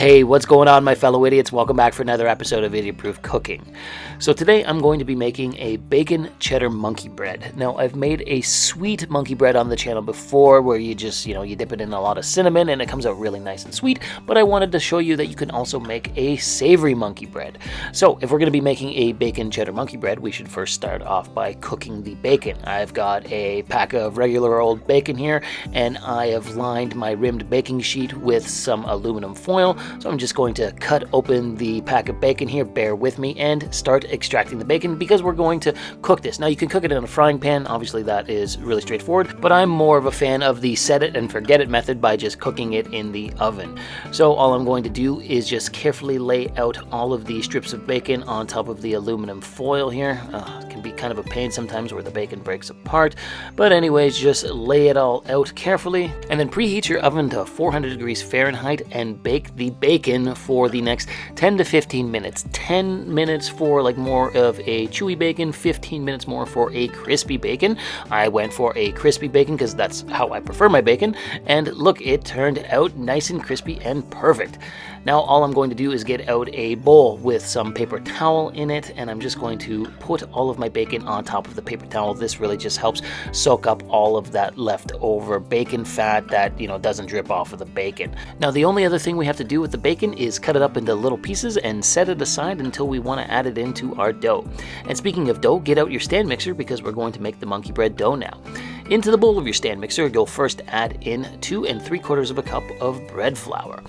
Hey, what's going on, my fellow idiots? Welcome back for another episode of Idiot Proof Cooking. So today I'm going to be making a bacon cheddar monkey bread. Now, I've made a sweet monkey bread on the channel before where you just, you dip it in a lot of cinnamon and it comes out really nice and sweet, but I wanted to show you that you can also make a savory monkey bread. So if we're going to be making a bacon cheddar monkey bread, we should first start off by cooking the bacon. I've got a pack of regular old bacon here, and I have lined my rimmed baking sheet with some aluminum foil. So I'm just going to cut open the pack of bacon here, bear with me, and start extracting the bacon because we're going to cook this. Now you can cook it in a frying pan, obviously that is really straightforward, but I'm more of a fan of the set it and forget it method by just cooking it in the oven. So all I'm going to do is just carefully lay out all of the strips of bacon on top of the aluminum foil here. It can be kind of a pain sometimes where the bacon breaks apart, but anyways, just lay it all out carefully and then preheat your oven to 400 degrees Fahrenheit and bake the bacon for the next 10 to 15 minutes. 10 minutes for like more of a chewy bacon, 15 minutes more for a crispy bacon. I went for a crispy bacon because that's how I prefer my bacon, and look, it turned out nice and crispy and perfect. Now all I'm going to do is get out a bowl with some paper towel in it, and I'm just going to put all of my bacon on top of the paper towel. This really just helps soak up all of that leftover bacon fat that, doesn't drip off of the bacon. Now the only other thing we have to do with the bacon is cut it up into little pieces and set it aside until we want to add it into our dough. And speaking of dough, get out your stand mixer because we're going to make the monkey bread dough now. Into the bowl of your stand mixer, you'll first add in 2 3/4 cup of bread flour.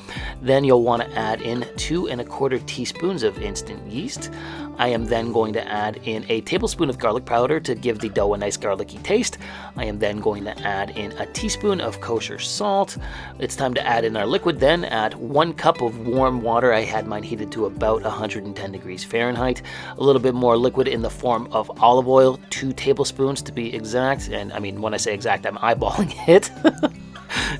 Then you'll want to add in 2 1/4 teaspoons of instant yeast. I am then going to add in a tablespoon of garlic powder to give the dough a nice garlicky taste. I am then going to add in a teaspoon of kosher salt. It's time to add in our liquid then. Add 1 cup of warm water. I had mine heated to about 110 degrees Fahrenheit. A little bit more liquid in the form of olive oil, 2 tablespoons to be exact. And I mean, when I say exact, I'm eyeballing it.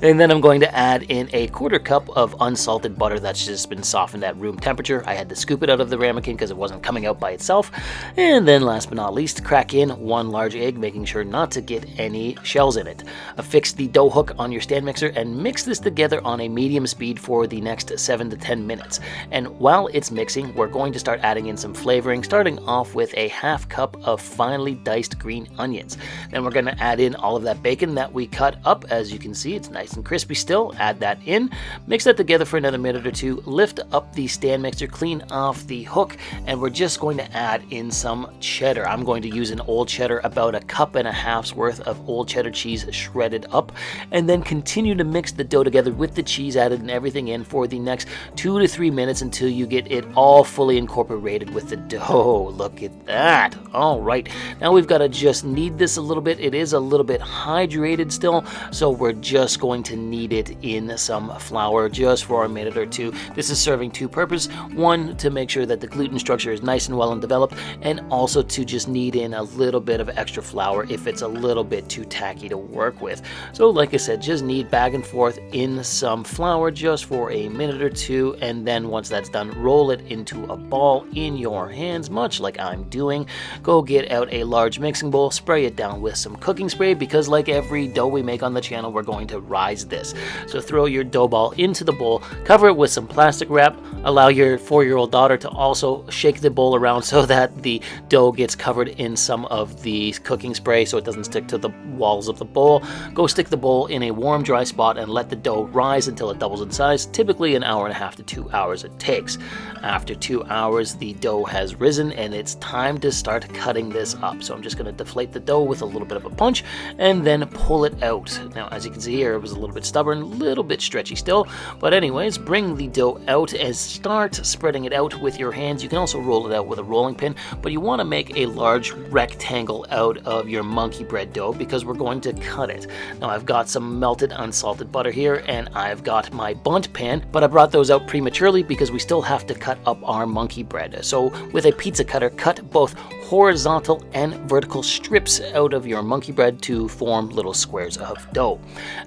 And then I'm going to add in a 1/4 cup of unsalted butter that's just been softened at room temperature. I had to scoop it out of the ramekin because it wasn't coming out by itself. And then last but not least, crack in 1 large egg, making sure not to get any shells in it. Affix the dough hook on your stand mixer and mix this together on a medium speed for the next 7 to 10 minutes. And while it's mixing, we're going to start adding in some flavoring, starting off with a 1/2 cup of finely diced green onions. Then we're going to add in all of that bacon that we cut up. As you can see, it's nice and crispy still. Add that in, mix that together for another minute or two, lift up the stand mixer, clean off the hook, and we're just going to add in some cheddar. I'm going to use an old cheddar, about 1.5 cups worth of old cheddar cheese shredded up, and then continue to mix the dough together with the cheese added and everything in for the next 2 to 3 minutes until you get it all fully incorporated with the dough. Look at that. All right, now we've got to just knead this a little bit. It is a little bit hydrated still, so we're just going to knead it in some flour just for a minute or two. This is serving 2 purposes. 1, to make sure that the gluten structure is nice and well and developed, and also to just knead in a little bit of extra flour if it's a little bit too tacky to work with. So like I said, just knead back and forth in some flour just for a minute or two, and then once that's done, roll it into a ball in your hands, much like I'm doing. Go get out a large mixing bowl, spray it down with some cooking spray because like every dough we make on the channel, we're going to rise this. So throw your dough ball into the bowl, cover it with some plastic wrap, allow your 4-year-old daughter to also shake the bowl around so that the dough gets covered in some of the cooking spray so it doesn't stick to the walls of the bowl. Go stick the bowl in a warm, dry spot and let the dough rise until it doubles in size. Typically 1.5 hours to 2 hours it takes. After 2 hours, the dough has risen and it's time to start cutting this up. So I'm just going to deflate the dough with a little bit of a punch and then pull it out. Now, as you can see here, it was a little bit stubborn, a little bit stretchy still, but anyways, bring the dough out and start spreading it out with your hands. You can also roll it out with a rolling pin, but you want to make a large rectangle out of your monkey bread dough because we're going to cut it. Now I've got some melted unsalted butter here and I've got my bundt pan, but I brought those out prematurely because we still have to cut up our monkey bread. So with a pizza cutter, cut both horizontal and vertical strips out of your monkey bread to form little squares of dough.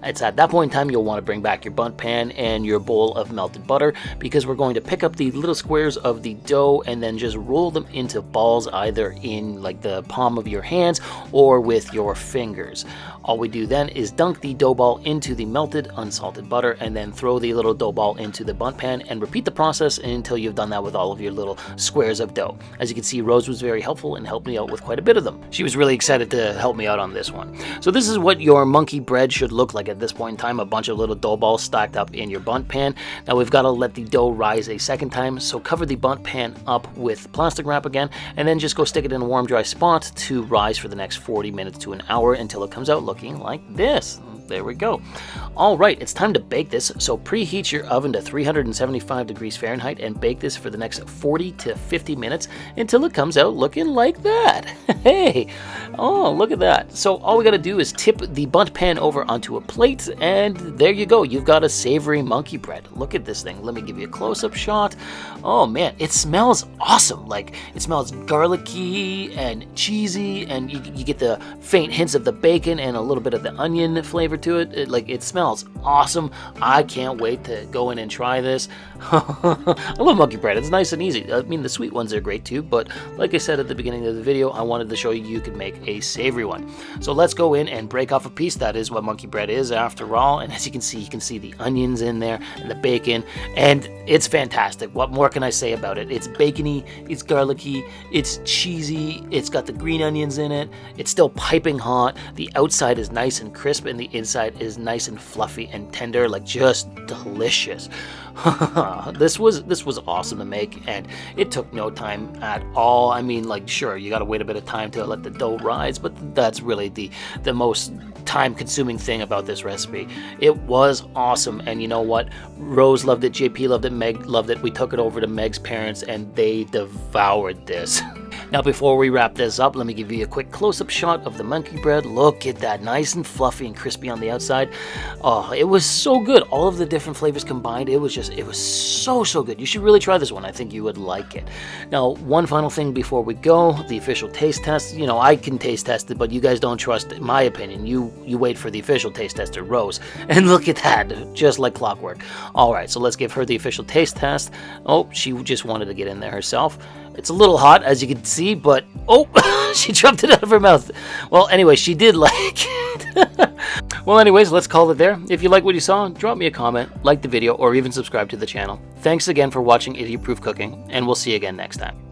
It's at At that point in time, you'll want to bring back your bundt pan and your bowl of melted butter, because we're going to pick up the little squares of the dough and then just roll them into balls, either in like the palm of your hands or with your fingers. All we do then is dunk the dough ball into the melted unsalted butter and then throw the little dough ball into the bundt pan, and repeat the process until you've done that with all of your little squares of dough. As you can see, Rose was very helpful and helped me out with quite a bit of them. She was really excited to help me out on this one. So this is what your monkey bread should look like at this point in time: a bunch of little dough balls stacked up in your bundt pan. Now we've got to let the dough rise a second time, so cover the bundt pan up with plastic wrap again, and then just go stick it in a warm, dry spot to rise for the next 40 minutes to an hour until it comes out looking like this. There we go. All right, it's time to bake this. So preheat your oven to 375 degrees Fahrenheit and bake this for the next 40 to 50 minutes until it comes out looking like that. Hey, oh, look at that. So all we got to do is tip the bundt pan over onto a plate, and there you go. You've got a savory monkey bread. Look at this thing. Let me give you a close-up shot. Oh man, it smells awesome. Like, it smells garlicky and cheesy, and you get the faint hints of the bacon and a little bit of the onion flavor to it. It smells awesome. I can't wait to go in and try this. I love monkey bread. It's nice and easy. I mean, the sweet ones are great too, but like I said at the beginning of the video, I wanted to show you could make a savory one. So let's go in and break off a piece. That is what monkey bread is after all. And as you can see the onions in there and the bacon, and it's fantastic. What more can I say about it? It's bacony, it's garlicky, it's cheesy, it's got the green onions in it, it's still piping hot, the outside is nice and crisp, and the inside is nice and fluffy and tender, like just delicious. This was awesome to make, and it took no time at all. I mean, like, sure, you gotta wait a bit of time to let the dough rise, but that's really the most time-consuming thing about this recipe. It was awesome, and you know what? Rose loved it, JP loved it, Meg loved it. We took it over to Meg's parents, and they devoured this. Now, before we wrap this up, let me give you a quick close-up shot of the monkey bread. Look at that, nice and fluffy and crispy on the outside. Oh, it was so good. All of the different flavors combined, it was so good. You should really try this one. I think you would like it. Now, one final thing before we go, the official taste test. You know, I can taste test it, but you guys don't trust my opinion. You wait for the official taste tester, Rose. And look at that, just like clockwork. All right, so let's give her the official taste test. Oh, she just wanted to get in there herself. It's a little hot, as you can see, but oh, she dropped it out of her mouth. Well, anyway, she did like it. Well, anyways, let's call it there. If you like what you saw, drop me a comment, like the video, or even subscribe to the channel. Thanks again for watching Idiot Proof Cooking, and we'll see you again next time.